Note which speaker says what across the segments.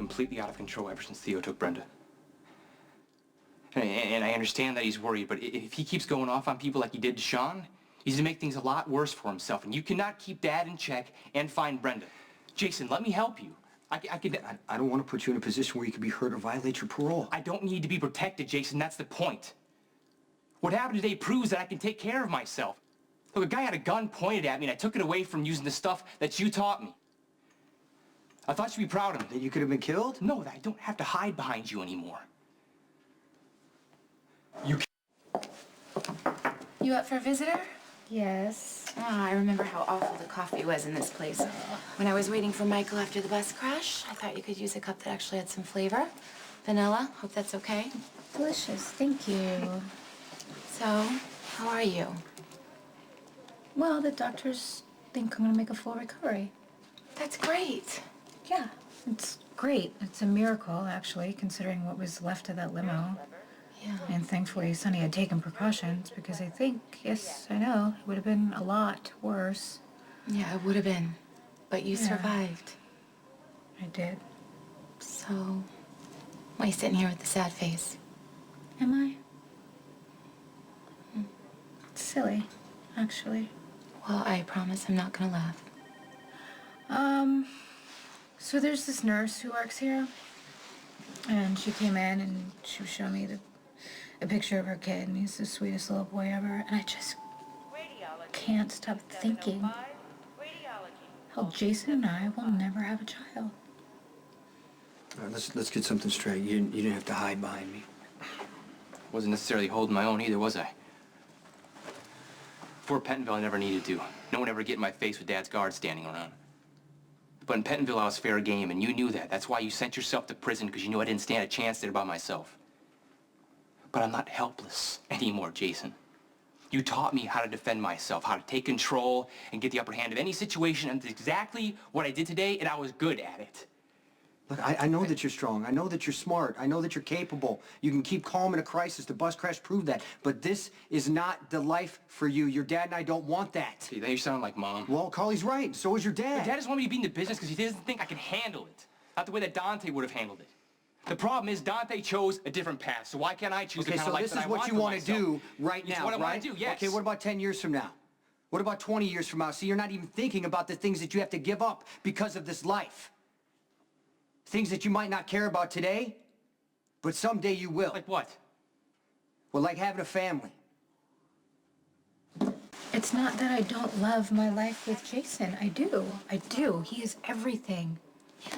Speaker 1: completely out of control ever since Theo took Brenda. And I understand that he's worried, but if he keeps going off on people like he did to Sean, he's gonna make things a lot worse for himself. And you cannot keep Dad in check and find Brenda. Jason, let me help you. I
Speaker 2: don't want to put you in a position where you could be hurt or violate your parole.
Speaker 1: I don't need to be protected, Jason. That's the point. What happened today proves that I can take care of myself. Look, a guy had a gun pointed at me, and I took it away from using the stuff that you taught me. I thought you'd be proud of me.
Speaker 2: That you could have been killed?
Speaker 1: No, that I don't have to hide behind you anymore.
Speaker 3: You up for a visitor?
Speaker 4: Yes.
Speaker 3: Oh, I remember how awful the coffee was in this place. When I was waiting for Michael after the bus crash, I thought you could use a cup that actually had some flavor. Vanilla. Hope that's okay.
Speaker 4: Delicious. Thank you.
Speaker 3: So, how are you?
Speaker 4: Well, the doctors think I'm gonna make a full recovery.
Speaker 3: That's great.
Speaker 4: Yeah, it's great. It's a miracle, actually, considering what was left of that limo.
Speaker 3: Yeah.
Speaker 4: And thankfully, Sonny had taken precautions because I think, yes, I know, it would have been a lot worse.
Speaker 3: Yeah, it would have been. But you survived.
Speaker 4: I did.
Speaker 3: So, why are you sitting here with the sad face?
Speaker 4: Am I? It's silly, actually.
Speaker 3: Well, I promise I'm not gonna laugh.
Speaker 4: So there's this nurse who works here, and she came in and she was showing me a picture of her kid, and he's the sweetest little boy ever, and I just can't stop thinking how Jason and I will never have a child.
Speaker 2: All right, let's get something straight. You didn't have to hide behind me.
Speaker 1: Wasn't necessarily holding my own either, was I? Before Pentonville, I never needed to. No one ever get in my face with Dad's guards standing around. But in Pentonville, I was fair game, and you knew that. That's why you sent yourself to prison, because you knew I didn't stand a chance there by myself. But I'm not helpless anymore, Jason. You taught me how to defend myself, how to take control and get the upper hand of any situation, and that's exactly what I did today, and I was good at it.
Speaker 2: Look, I know that you're strong. I know that you're smart. I know that you're capable. You can keep calm in a crisis. The bus crash proved that. But this is not the life for you. Your dad and I don't want that.
Speaker 1: See, now you sound like Mom.
Speaker 2: Well, Carly's right. So is your dad.
Speaker 1: Your dad doesn't want me to be in the business because he doesn't think I can handle it. Not the way that Dante would have handled it. The problem is Dante chose a different path, so why can't I choose the kind of life that I want for myself?
Speaker 2: Okay, so this is what you want to do right now,
Speaker 1: It's what I want to do, yes.
Speaker 2: Okay, what about 10 years from now? What about 20 years from now? See, you're not even thinking about the things that you have to give up because of this life. Things that you might not care about today, but someday you will.
Speaker 1: Like what?
Speaker 4: Well, like having a family. It's not that I don't love my life with Jason. I do. I do. He is everything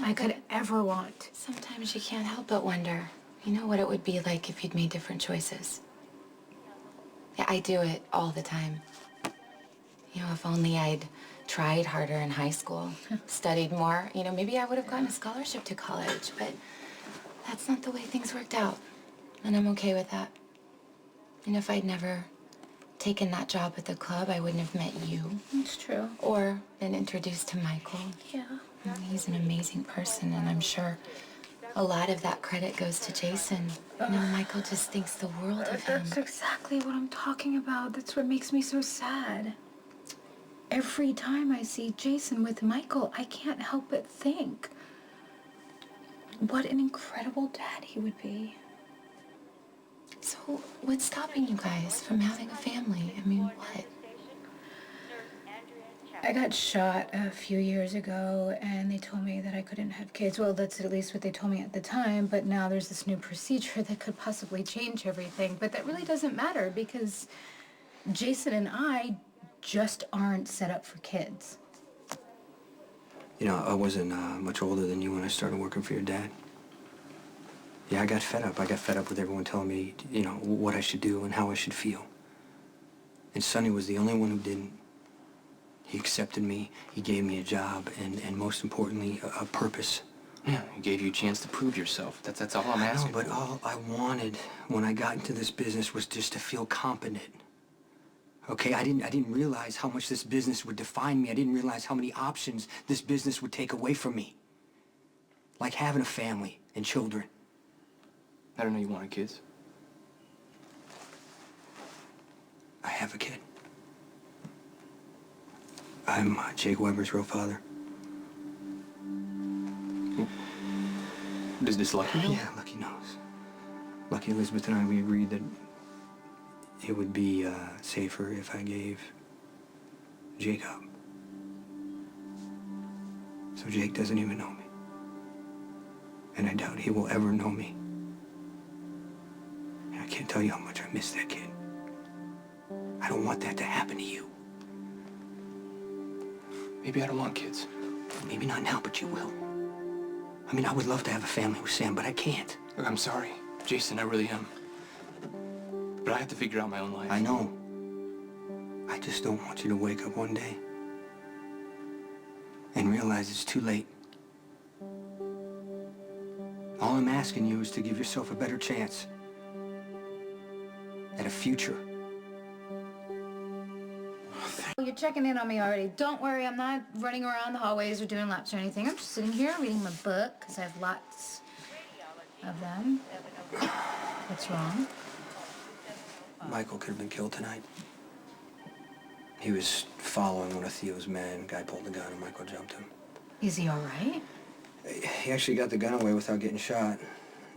Speaker 4: I could ever want.
Speaker 3: Sometimes you can't help but wonder, you know, what it would be like if you'd made different choices. Yeah, I do it all the time. You know, if only I'd tried harder in high school, studied more, you know, maybe I would have gotten a scholarship to college, but that's not the way things worked out. And I'm okay with that. And if I'd never taken that job at the club, I wouldn't have met you.
Speaker 4: It's true.
Speaker 3: Or been introduced to Michael.
Speaker 4: Yeah.
Speaker 3: He's an amazing person, and I'm sure a lot of that credit goes to Jason. You know, Michael just thinks the world of him.
Speaker 4: That's exactly what I'm talking about. That's what makes me so sad. Every time I see Jason with Michael, I can't help but think what an incredible dad he would be.
Speaker 3: So what's stopping you guys from having a family? I mean, what?
Speaker 4: I got shot a few years ago, and they told me that I couldn't have kids. Well, that's at least what they told me at the time, but now there's this new procedure that could possibly change everything. But that really doesn't matter because Jason and I just aren't set up for kids.
Speaker 2: You know, I wasn't much older than you when I started working for your dad. Yeah, I got fed up. I got fed up with everyone telling me, you know, what I should do and how I should feel. And Sonny was the only one who didn't. He accepted me, he gave me a job, and most importantly, a purpose.
Speaker 1: Yeah, he gave you a chance to prove yourself. That's all I'm asking.
Speaker 2: But all I wanted when I got into this business was just to feel competent. Okay, I didn't realize how much this business would define me. I didn't realize how many options this business would take away from me. Like having a family and children.
Speaker 1: I don't know you wanted kids.
Speaker 2: I have a kid. I'm Jake Weber's real father.
Speaker 1: Does Lucky know?
Speaker 2: Yeah, Lucky knows. Lucky, Elizabeth, and I, we agreed that it would be safer if I gave Jake up. So Jake doesn't even know me. And I doubt he will ever know me. And I can't tell you how much I miss that kid. I don't want that to happen to you.
Speaker 1: Maybe I don't want kids.
Speaker 2: Maybe not now, but you will. I mean, I would love to have a family with Sam, but I can't.
Speaker 1: Look, I'm sorry, Jason, I really am. But I have to figure out my own life.
Speaker 2: I know. I just don't want you to wake up one day and realize it's too late. All I'm asking you is to give yourself a better chance at a future.
Speaker 4: You're checking in on me already. Don't worry, I'm not running around the hallways or doing laps or anything. I'm just sitting here reading my book, because I have lots of them. What's wrong?
Speaker 2: Michael could have been killed tonight. He was following one of Theo's men. Guy pulled the gun and Michael jumped him.
Speaker 4: Is he all right?
Speaker 2: He actually got the gun away without getting shot.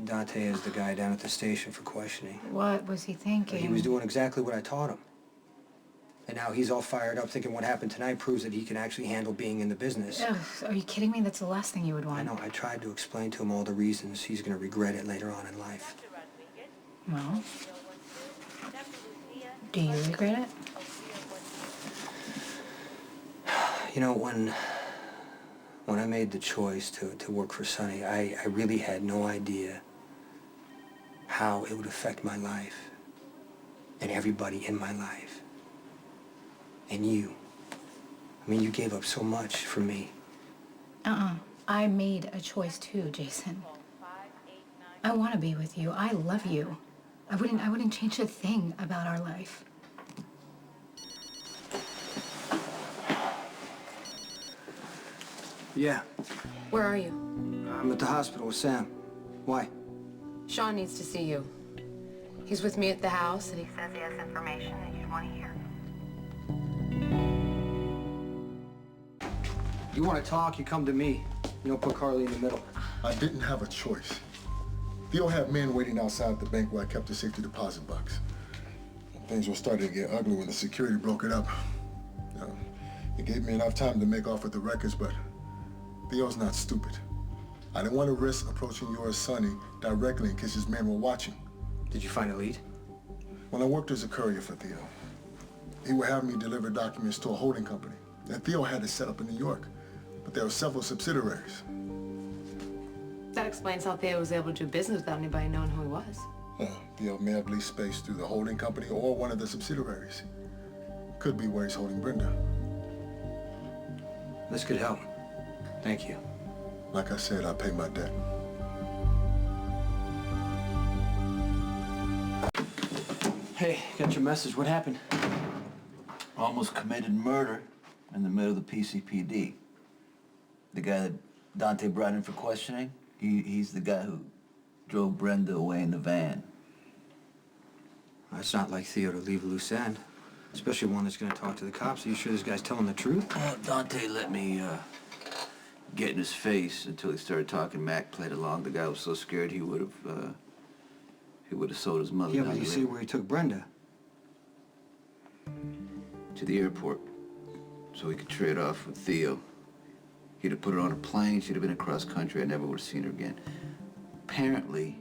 Speaker 2: Dante is the guy down at the station for questioning.
Speaker 4: What was he thinking?
Speaker 2: He was doing exactly what I taught him. And now he's all fired up thinking what happened tonight proves that he can actually handle being in the business.
Speaker 4: Ugh, are you kidding me? That's the last thing you would want.
Speaker 2: I know. I tried to explain to him all the reasons he's going to regret it later on in life.
Speaker 4: Well, do you regret it?
Speaker 2: You know, when I made the choice to work for Sonny, I really had no idea how it would affect my life and everybody in my life. And you. I mean, you gave up so much for me.
Speaker 4: I made a choice too, Jason. I want to be with you. I love you. I wouldn't change a thing about our life.
Speaker 2: Yeah.
Speaker 3: Where are you?
Speaker 2: I'm at the hospital with Sam. Why?
Speaker 3: Sean needs to see you. He's with me at the house, and he says he has information that you'd want to hear.
Speaker 2: You want to talk, you come to me. You don't put Carly in the middle.
Speaker 5: I didn't have a choice. Theo had men waiting outside the bank where I kept the safety deposit box. Things were starting to get ugly when the security broke it up. It gave me enough time to make off with the records, but Theo's not stupid. I didn't want to risk approaching yours, Sonny, directly in case his men were watching.
Speaker 2: Did you find a lead?
Speaker 5: When I worked as a courier for Theo, he would have me deliver documents to a holding company that Theo had it set up in New York, but there were several subsidiaries.
Speaker 3: That explains how Theo was able to do business without anybody knowing who he was.
Speaker 5: Theo may have leased space through the holding company or one of the subsidiaries. Could be where he's holding Brenda.
Speaker 2: This could help. Thank you.
Speaker 5: Like I said, I pay my debt.
Speaker 2: Hey, got your message. What happened?
Speaker 6: Almost committed murder in the middle of the PCPD. The guy that Dante brought in for questioning, he's the guy who drove Brenda away in the van.
Speaker 2: It's not like Theo to leave a loose end, especially one that's going to talk to the cops. Are you sure this guy's telling the truth?
Speaker 6: Dante let me get in his face until he started talking. Mac played along. The guy was so scared he would have sold his mother
Speaker 2: Yeah,
Speaker 6: down
Speaker 2: but you
Speaker 6: the
Speaker 2: see
Speaker 6: river
Speaker 2: where he took Brenda.
Speaker 6: to the airport so he could trade off with Theo. He'd have put her on a plane. She'd have been across country. I never would have seen her again. Apparently,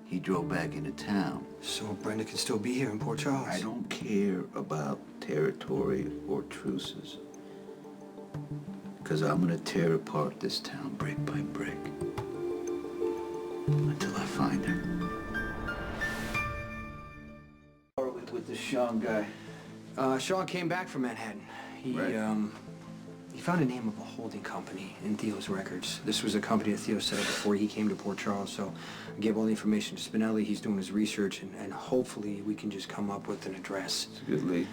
Speaker 6: he drove back into town.
Speaker 2: So Brenda can still be here in Port Charles.
Speaker 6: I don't care about territory or truces. Because I'm going to tear apart this town brick by brick. Until I find her. With the Sean guy.
Speaker 2: Sean came back from Manhattan. He found a name of a holding company in Theo's records. This was a company that Theo set up before he came to Port Charles, so I gave all the information to Spinelli. He's doing his research, and hopefully we can just come up with an address.
Speaker 6: It's a good lead.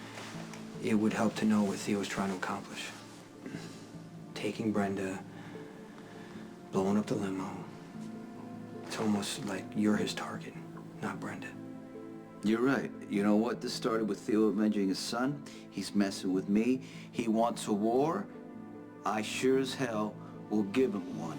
Speaker 2: It would help to know what Theo's trying to accomplish. Taking Brenda, blowing up the limo. It's almost like you're his target, not Brenda.
Speaker 6: You're right. You know what? This started with Theo avenging his son. He's messing with me. He wants a war. I sure as hell will give him one.